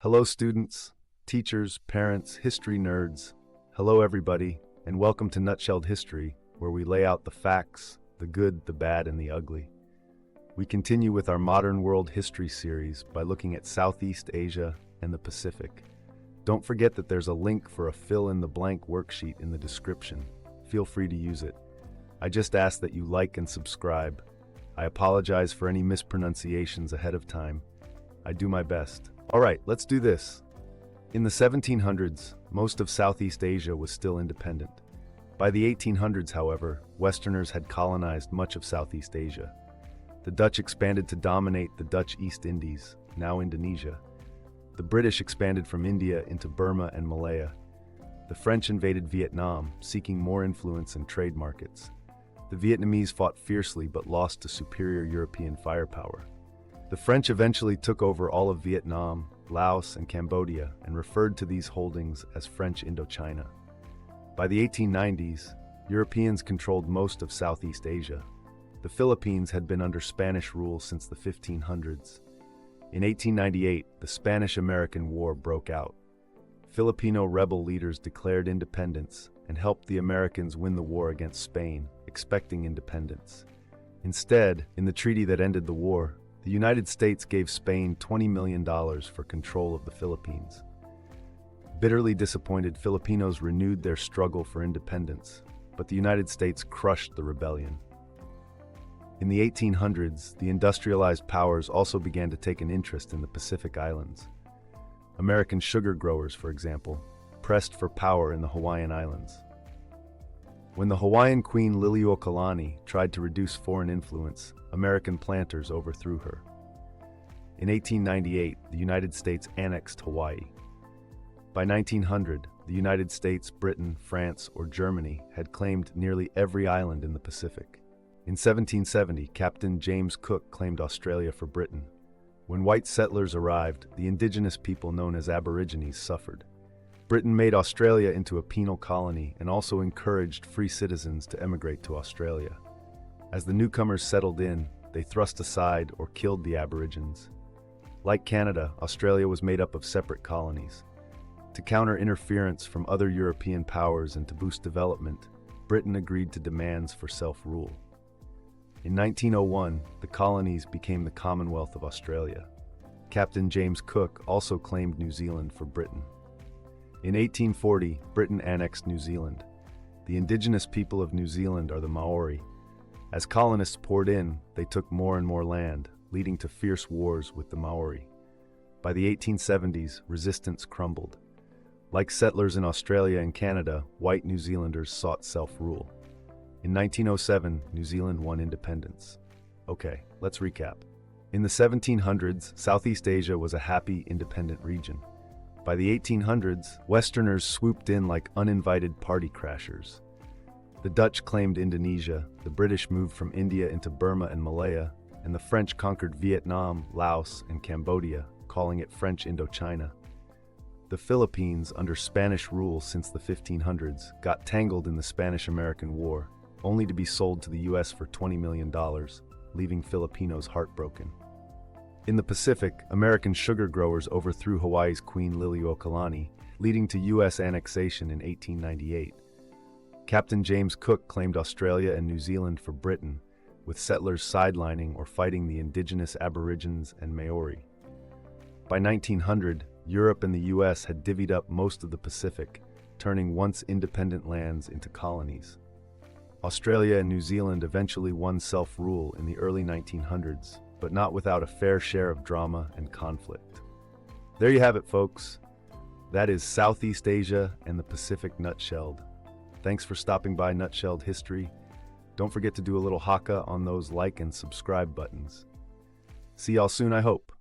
Hello, students, teachers, parents, history nerds. Hello, everybody, and welcome to Nutshelled History, where we lay out the facts, the good, the bad, and the ugly. We continue with our Modern World History series by looking at Southeast Asia and the Pacific. Don't forget that there's a link for a fill-in-the-blank worksheet in the description. Feel free to use it. I just ask that you like and subscribe. I apologize for any mispronunciations ahead of time. I do my best. All right, let's do this. In the 1700s, most of Southeast Asia was still independent. By the 1800s, however, Westerners had colonized much of Southeast Asia. The Dutch expanded to dominate the Dutch East Indies, now Indonesia. The British expanded from India into Burma and Malaya. The French invaded Vietnam, seeking more influence and trade markets. The Vietnamese fought fiercely but lost to superior European firepower. The French eventually took over all of Vietnam, Laos, and Cambodia and referred to these holdings as French Indochina. By the 1890s, Europeans controlled most of Southeast Asia. The Philippines had been under Spanish rule since the 1500s. In 1898, the Spanish-American War broke out. Filipino rebel leaders declared independence and helped the Americans win the war against Spain, expecting independence. Instead, in the treaty that ended the war, the United States gave Spain $20 million for control of the Philippines. Bitterly disappointed, Filipinos renewed their struggle for independence, but the United States crushed the rebellion. In the 1800s, the industrialized powers also began to take an interest in the Pacific Islands. American sugar growers, for example, pressed for power in the Hawaiian Islands. When the Hawaiian queen Liliuokalani tried to reduce foreign influence, American planters overthrew her. In 1898, the United States annexed Hawaii. By 1900, the United States, Britain, France, or Germany had claimed nearly every island in the Pacific. In 1770, Captain James Cook claimed Australia for Britain. When white settlers arrived, the indigenous people known as Aborigines suffered. Britain made Australia into a penal colony and also encouraged free citizens to emigrate to Australia. As the newcomers settled in, they thrust aside or killed the Aborigines. Like Canada, Australia was made up of separate colonies. To counter interference from other European powers and to boost development, Britain agreed to demands for self-rule. In 1901, the colonies became the Commonwealth of Australia. Captain James Cook also claimed New Zealand for Britain. In 1840, Britain annexed New Zealand. The indigenous people of New Zealand are the Maori. As colonists poured in, they took more and more land, leading to fierce wars with the Maori. By the 1870s, resistance crumbled. Like settlers in Australia and Canada, white New Zealanders sought self-rule. In 1907, New Zealand won independence. Okay, let's recap. In the 1700s, Southeast Asia was a happy, independent region. By the 1800s, Westerners swooped in like uninvited party crashers. The Dutch claimed Indonesia, the British moved from India into Burma and Malaya, and the French conquered Vietnam, Laos, and Cambodia, calling it French Indochina. The Philippines, under Spanish rule since the 1500s, got tangled in the Spanish-American War, only to be sold to the US for $20 million, leaving Filipinos heartbroken. In the Pacific, American sugar growers overthrew Hawaii's Queen Liliuokalani, leading to US annexation in 1898. Captain James Cook claimed Australia and New Zealand for Britain, with settlers sidelining or fighting the indigenous Aborigines and Maori. By 1900, Europe and the US had divvied up most of the Pacific, turning once independent lands into colonies. Australia and New Zealand eventually won self-rule in the early 1900s, but not without a fair share of drama and conflict. There you have it, folks. That is Southeast Asia and the Pacific nutshelled. Thanks for stopping by Nutshelled History. Don't forget to do a little haka on those like and subscribe buttons. See y'all soon, I hope.